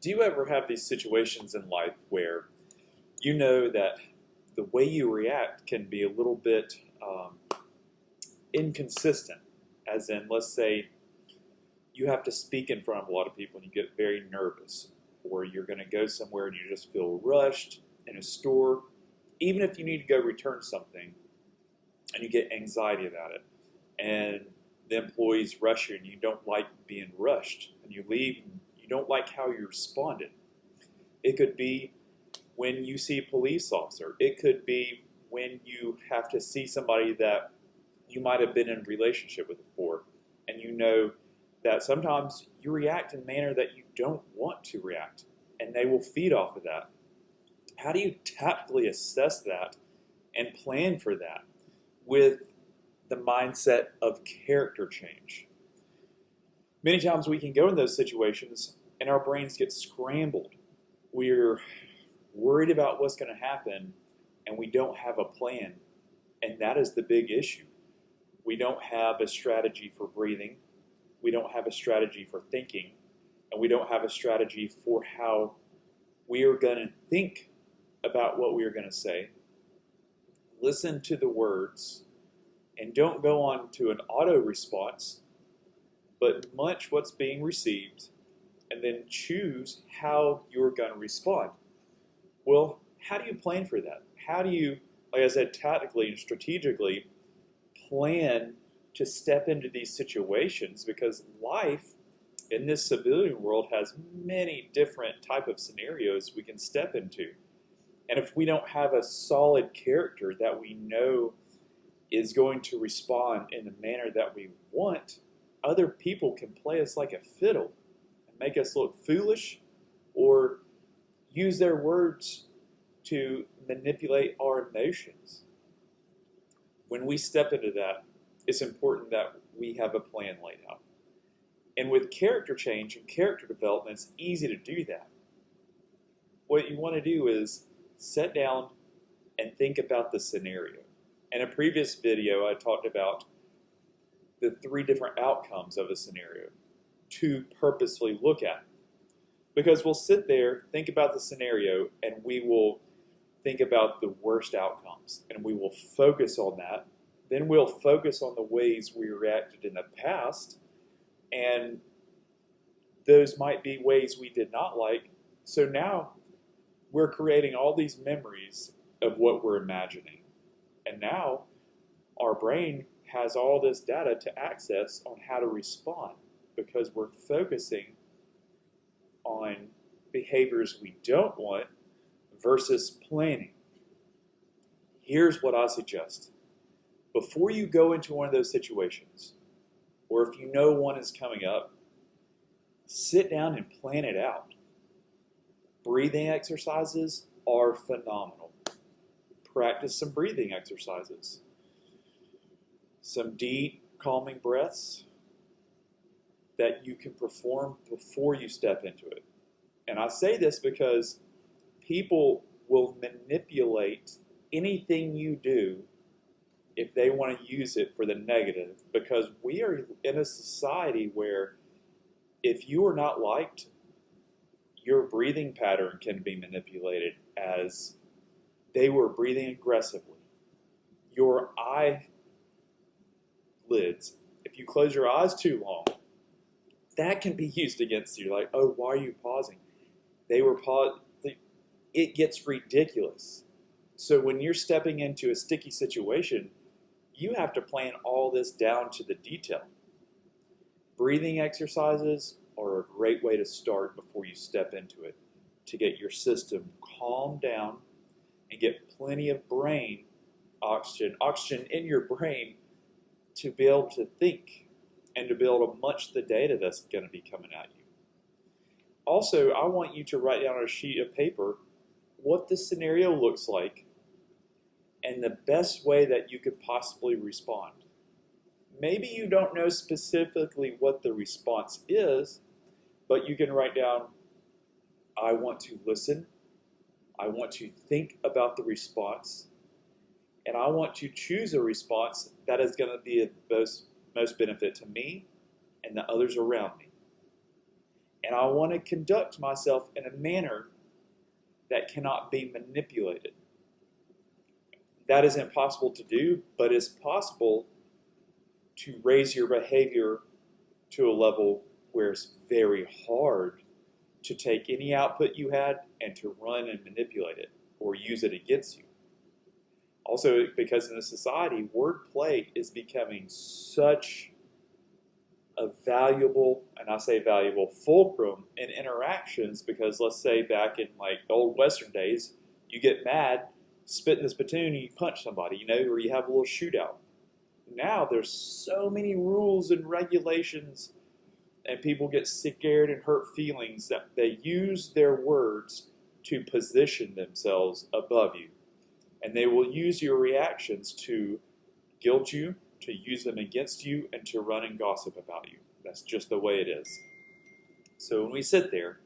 Do you ever have these situations in life where you know that the way you react can be a little bit inconsistent? As in, let's say you have to speak in front of a lot of people and you get very nervous, or you're going to go somewhere and you just feel rushed in a store, even if you need to go return something and you get anxiety about it, and the employees rush you and you don't like being rushed, and you leave and you don't like how you responded. It could be when you see a police officer. It could be when you have to see somebody that you might have been in a relationship with before, and you know that sometimes you react in a manner that you don't want to react, and they will feed off of that. How do you tactfully assess that and plan for that with the mindset of character change? Many times we can go in those situations and our brains get scrambled. We're worried about what's going to happen and we don't have a plan. And that is the big issue. We don't have a strategy for breathing. We don't have a strategy for thinking. And we don't have a strategy for how we are going to think about what we are going to say. Listen to the words and don't go on to an auto response, but munch what's being received and then choose how you're going to respond. Well, how do you plan for that? How do you, like I said, tactically and strategically plan to step into these situations? Because life in this civilian world has many different type of scenarios we can step into. And if we don't have a solid character that we know is going to respond in the manner that we want, other people can play us like a fiddle and make us look foolish or use their words to manipulate our emotions. When we step into that, it's important that we have a plan laid out. And with character change and character development, it's easy to do that. What you want to do is sit down and think about the scenario. In a previous video, I talked about the 3 different outcomes of a scenario to purposefully look at. Because we'll sit there, think about the scenario, and we will think about the worst outcomes, and we will focus on that. Then we'll focus on the ways we reacted in the past, and those might be ways we did not like. So now we're creating all these memories of what we're imagining. And now our brain has all this data to access on how to respond because we're focusing on behaviors we don't want versus planning. Here's what I suggest. Before you go into one of those situations, or if you know one is coming up, sit down and plan it out. Breathing exercises are phenomenal. Practice some breathing exercises. Some deep, calming breaths that you can perform before you step into it. And I say this because people will manipulate anything you do if they want to use it for the negative, because we are in a society where if you are not liked, your breathing pattern can be manipulated as they were breathing aggressively. Your eyelids, if you close your eyes too long, that can be used against you. Like, oh, why are you pausing? They were pausing. It gets ridiculous. So when you're stepping into a sticky situation, you have to plan all this down to the detail. Breathing exercises are a great way to start before you step into it, to get your system calmed down and get plenty of brain oxygen in your brain to be able to think and to be able to munch the data that's going to be coming at you. Also, I want you to write down on a sheet of paper what the scenario looks like and the best way that you could possibly respond. Maybe you don't know specifically what the response is, but you can write down, I want to listen, I want to think about the response, and I want to choose a response that is going to be of most benefit to me and the others around me. And I want to conduct myself in a manner that cannot be manipulated. That is impossible to do, but it's possible to raise your behavior to a level where it's very hard to take any output you had and to run and manipulate it or use it against you. Also, because in this society, wordplay is becoming such a valuable, and I say valuable, fulcrum in interactions, because let's say back in like the old Western days, you get mad, spit in the spittoon, and you punch somebody, or you have a little shootout. Now there's so many rules and regulations, and people get scared and hurt feelings that they use their words to position themselves above you. And they will use your reactions to guilt you, to use them against you, and to run and gossip about you. That's just the way it is. So when we sit there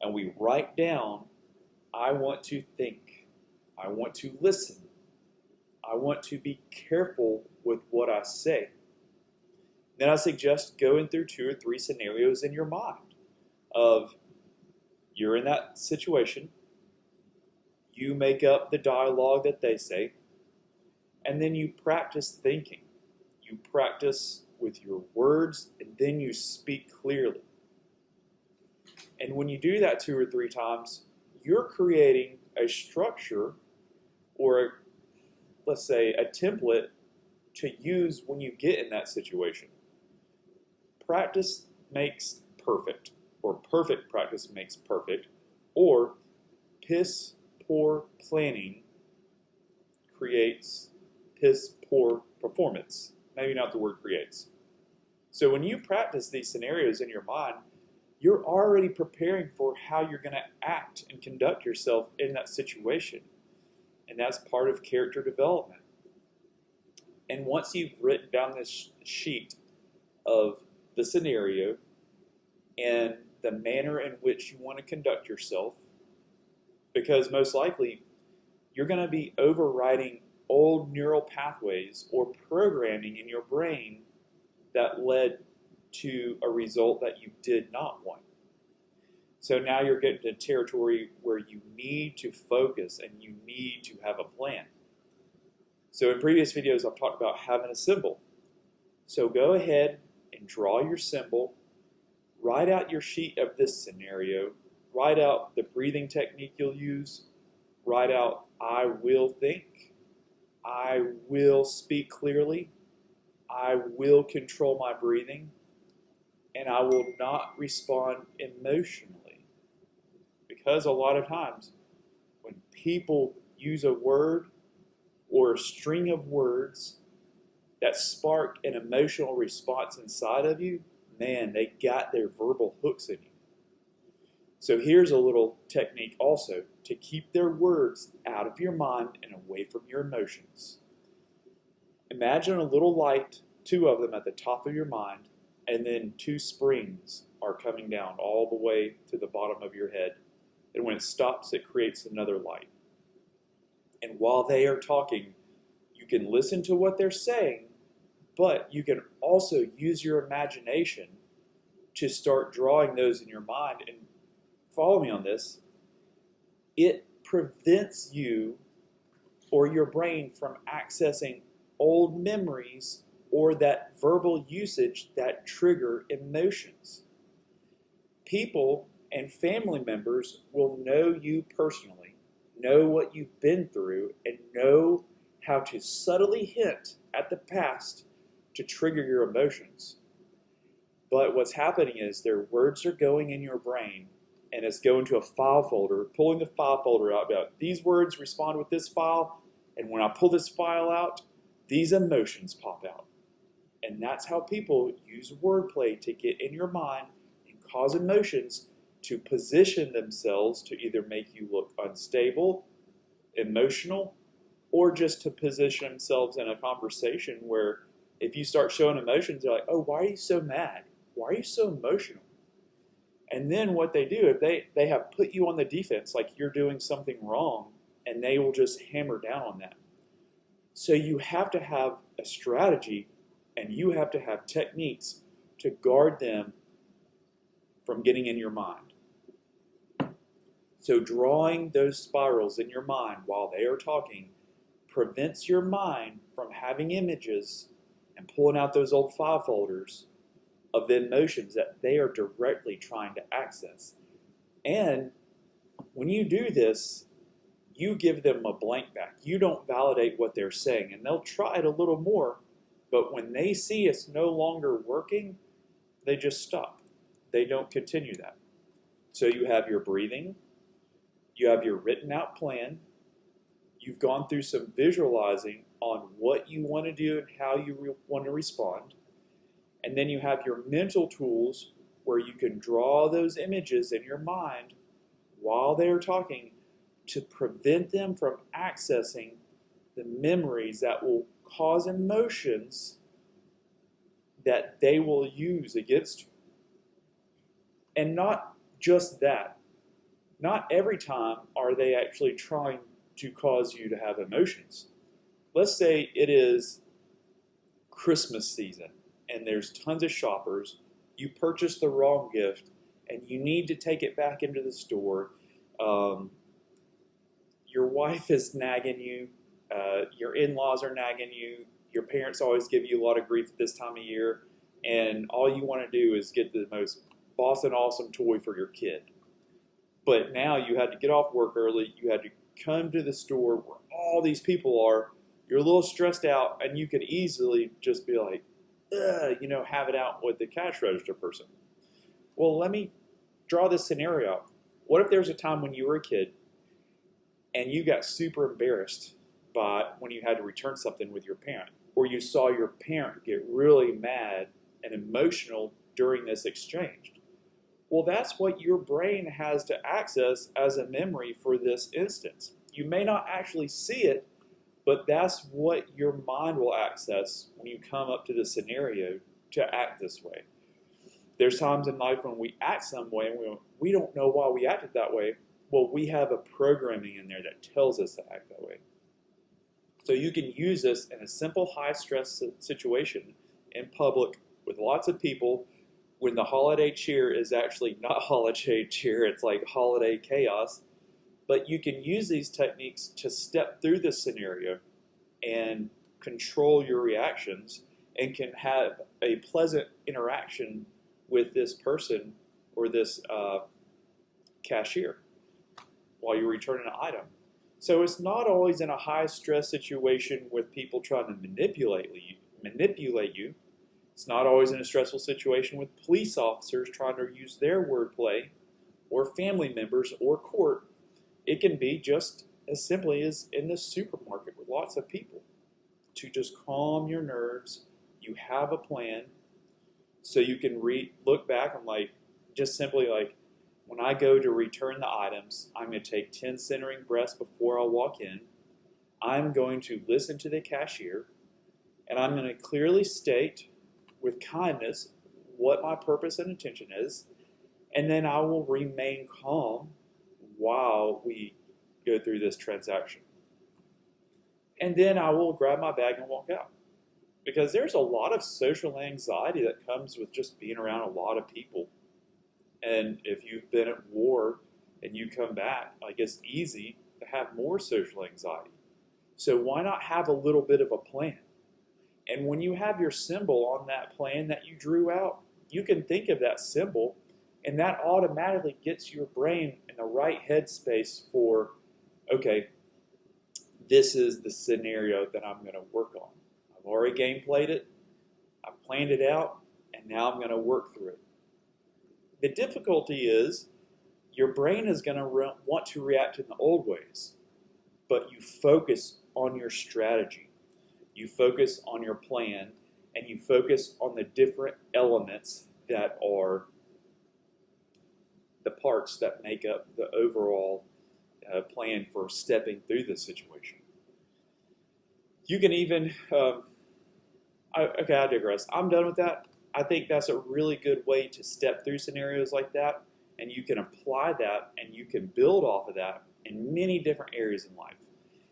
and we write down, I want to think, I want to listen, I want to be careful with what I say, then I suggest going through 2 or 3 scenarios in your mind of you're in that situation, you make up the dialogue that they say, and then you practice thinking. You practice with your words, and then you speak clearly. And when you do that 2 or 3 times, you're creating a structure or, let's say, a template to use when you get in that situation. Practice makes perfect, or perfect practice makes perfect, or piss poor planning creates piss poor performance. Maybe not the word creates. So when you practice these scenarios in your mind, you're already preparing for how you're going to act and conduct yourself in that situation. And that's part of character development. And once you've written down this sheet of the scenario and the manner in which you want to conduct yourself, because most likely you're going to be overriding old neural pathways or programming in your brain that led to a result that you did not want. So now you're getting to territory where you need to focus and you need to have a plan. So in previous videos, I've talked about having a symbol. So go ahead and draw your symbol, write out your sheet of this scenario, write out the breathing technique you'll use, write out I will think, I will speak clearly, I will control my breathing, and I will not respond emotionally. Because a lot of times when people use a word or a string of words that spark an emotional response inside of you, man, they got their verbal hooks in you. So here's a little technique also to keep their words out of your mind and away from your emotions. Imagine a little light, 2 of them at the top of your mind, and then 2 springs are coming down all the way to the bottom of your head. And when it stops, it creates another light. And while they are talking, you can listen to what they're saying, but you can also use your imagination to start drawing those in your mind. And follow me on this. It prevents you or your brain from accessing old memories or that verbal usage that trigger emotions. People and family members will know you personally, know what you've been through, and know how to subtly hint at the past to trigger your emotions. But what's happening is their words are going in your brain, and it's going to a file folder, pulling the file folder out about these words respond with this file, and when I pull this file out, these emotions pop out. And that's how people use wordplay to get in your mind and cause emotions to position themselves to either make you look unstable, emotional, or just to position themselves in a conversation where if you start showing emotions, they're like, oh, why are you so mad? Why are you so emotional? And then what they do, if they have put you on the defense, like you're doing something wrong, and they will just hammer down on that. So you have to have a strategy, and you have to have techniques to guard them from getting in your mind. So drawing those spirals in your mind while they are talking prevents your mind from having images and pulling out those old file folders of the emotions that they are directly trying to access. And when you do this, you give them a blank back. You don't validate what they're saying, and they'll try it a little more, but when they see it's no longer working, they just stop. They don't continue that. So you have your breathing, you have your written out plan, you've gone through some visualizing on what you want to do and how you want to respond, and then you have your mental tools where you can draw those images in your mind while they're talking to prevent them from accessing the memories that will cause emotions that they will use against you. And not just that. Not every time are they actually trying to cause you to have emotions. Let's say it is Christmas season and there's tons of shoppers. You purchased the wrong gift and you need to take it back into the store. Your wife is nagging you. Your in-laws are nagging you. Your parents always give you a lot of grief at this time of year. And all you want to do is get the most Boston awesome toy for your kid. But now you had to get off work early. You had to come to the store where all these people are. You're a little stressed out, and you could easily just be like, have it out with the cash register person. Well, let me draw this scenario out. What if there's a time when you were a kid and you got super embarrassed by when you had to return something with your parent, or you saw your parent get really mad and emotional during this exchange? Well, that's what your brain has to access as a memory for this instance. You may not actually see it, but that's what your mind will access when you come up to the scenario to act this way. There's times in life when we act some way and we don't know why we acted that way. Well, we have a programming in there that tells us to act that way. So you can use this in a simple high-stress situation in public with lots of people when the holiday cheer is actually not holiday cheer, it's like holiday chaos. But you can use these techniques to step through this scenario and control your reactions and can have a pleasant interaction with this person or this cashier while you're returning an item. So it's not always in a high-stress situation with people trying to manipulate you. It's not always in a stressful situation with police officers trying to use their wordplay, or family members, or court. It can be just as simply as in the supermarket with lots of people. To just calm your nerves, you have a plan, so you can look back and just simply when I go to return the items, I'm going to take 10 centering breaths before I walk in. I'm going to listen to the cashier, and I'm going to clearly state with kindness what my purpose and intention is, and then I will remain calm while we go through this transaction. And then I will grab my bag and walk out. Because there's a lot of social anxiety that comes with just being around a lot of people. And if you've been at war and you come back, it's easy to have more social anxiety. So why not have a little bit of a plan? And when you have your symbol on that plan that you drew out, you can think of that symbol, and that automatically gets your brain in the right headspace for, okay, this is the scenario that I'm going to work on. I've already gameplayed it, I've planned it out, and now I'm going to work through it. The difficulty is your brain is going to want to react in the old ways, but you focus on your strategy. You focus on your plan, and you focus on the different elements that are the parts that make up the overall plan for stepping through the situation. You can even, I digress. I'm done with that. I think that's a really good way to step through scenarios like that, and you can apply that, and you can build off of that in many different areas in life.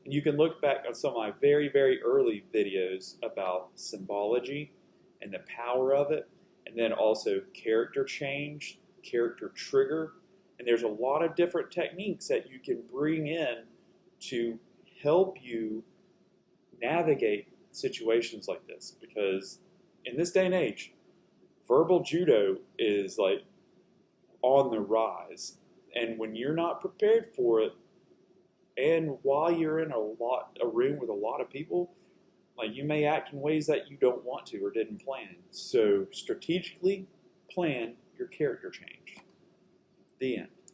And you can look back on some of my very, very early videos about symbology and the power of it, and then also character change character trigger. And there's a lot of different techniques that you can bring in to help you navigate situations like this. Because in this day and age, verbal judo is like on the rise. And when you're not prepared for it, and while you're in a room with a lot of people, like you may act in ways that you don't want to or didn't plan. So strategically plan your character change. The end.